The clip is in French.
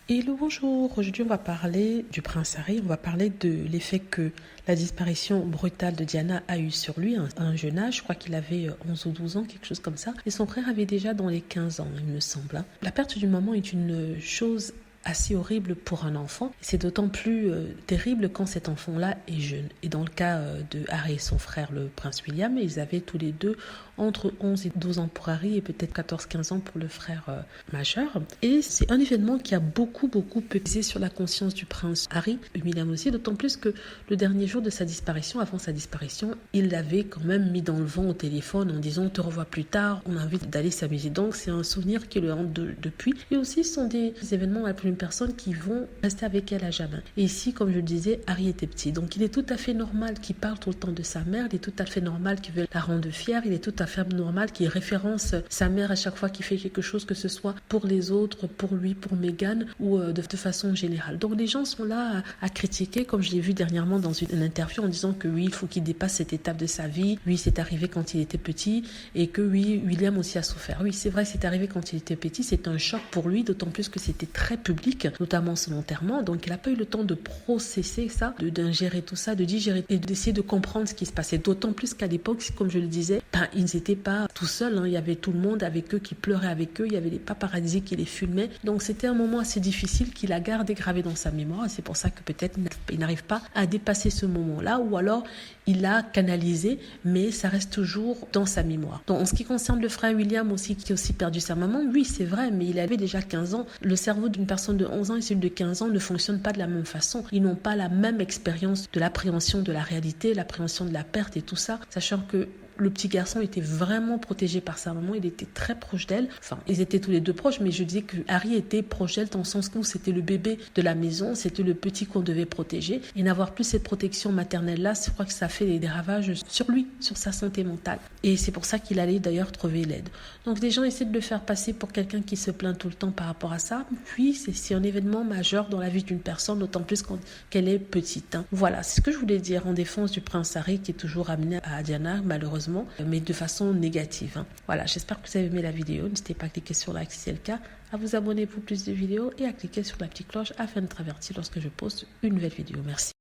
Hello, bonjour. Aujourd'hui, on va parler du prince Harry. On va parler de l'effet que la disparition brutale de Diana a eu sur lui à un jeune âge. Je crois qu'il avait 11 ou 12 ans, quelque chose comme ça. Et son frère avait déjà dans les 15 ans, il me semble. La perte d'une maman est une chose assez horrible pour un enfant. C'est d'autant plus terrible quand cet enfant-là est jeune. Et dans le cas de Harry et son frère, le prince William, ils avaient tous les deux entre 11 et 12 ans pour Harry et peut-être 14-15 ans pour le frère majeur. Et c'est un événement qui a beaucoup pesé sur la conscience du prince Harry, William aussi, d'autant plus que le dernier jour de sa disparition, avant sa disparition, il l'avait quand même mis dans le vent au téléphone en disant « on te revoit plus tard, on a envie d'aller s'amuser ». Donc c'est un souvenir qui le hante depuis. Et aussi ce sont des événements pour une personne qui vont rester avec elle à jamais. Et ici, comme je le disais, Harry était petit. Donc il est tout à fait normal qu'il parle tout le temps de sa mère, il est tout à fait normal qu'il veut la rendre fière, il est tout à fait normal qu'il référence sa mère à chaque fois qu'il fait quelque chose, que ce soit pour les autres, pour lui, pour Meghan ou de façon générale. Donc les gens sont là à critiquer, comme je l'ai vu dernièrement dans une interview en disant que oui, il faut qu'il dépasse cette étape de sa vie. Oui, c'est arrivé quand il était petit et que oui, William aussi a souffert. Oui, c'est vrai, c'est arrivé quand il était petit, c'est un choc pour lui, d'autant plus que c'était très public, notamment son enterrement. Donc il n'a pas eu le temps de processer ça, d'ingérer tout ça, de digérer et d'essayer de comprendre ce qui se passait. D'autant plus qu'à l'époque, comme je le disais, ils n'étaient pas tout seuls, il y avait tout le monde avec eux qui pleurait avec eux, il y avait les paparazzis qui les filmaient. Donc c'était un moment assez difficile qu'il a gardé gravé dans sa mémoire et c'est pour ça que peut-être il n'arrive pas à dépasser ce moment-là ou alors il l'a canalisé, mais ça reste toujours dans sa mémoire. Donc en ce qui concerne le frère William aussi, qui a aussi perdu sa maman, oui c'est vrai, mais il avait déjà 15 ans. Le cerveau d'une personne de 11 ans et celui de 15 ans ne fonctionnent pas de la même façon. Ils n'ont pas la même expérience de l'appréhension de la réalité, l'appréhension de la perte et tout ça, sachant que le petit garçon était vraiment protégé par sa maman, il était très proche d'elle. Enfin, ils étaient tous les deux proches, mais je disais que Harry était proche d'elle dans le sens où c'était le bébé de la maison, c'était le petit qu'on devait protéger. Et n'avoir plus cette protection maternelle-là, je crois que ça fait des ravages sur lui, sur sa santé mentale. Et c'est pour ça qu'il allait d'ailleurs trouver l'aide. Donc les gens essaient de le faire passer pour quelqu'un qui se plaint tout le temps par rapport à ça. Puis c'est un événement majeur dans la vie d'une personne, d'autant plus qu'elle est petite. Voilà, c'est ce que je voulais dire en défense du prince Harry qui est toujours amené à Diana, malheureusement, mais de façon négative. Voilà, j'espère que vous avez aimé la vidéo. N'hésitez pas à cliquer sur like si c'est le cas, à vous abonner pour plus de vidéos et à cliquer sur la petite cloche afin d'être averti lorsque je poste une nouvelle vidéo. Merci.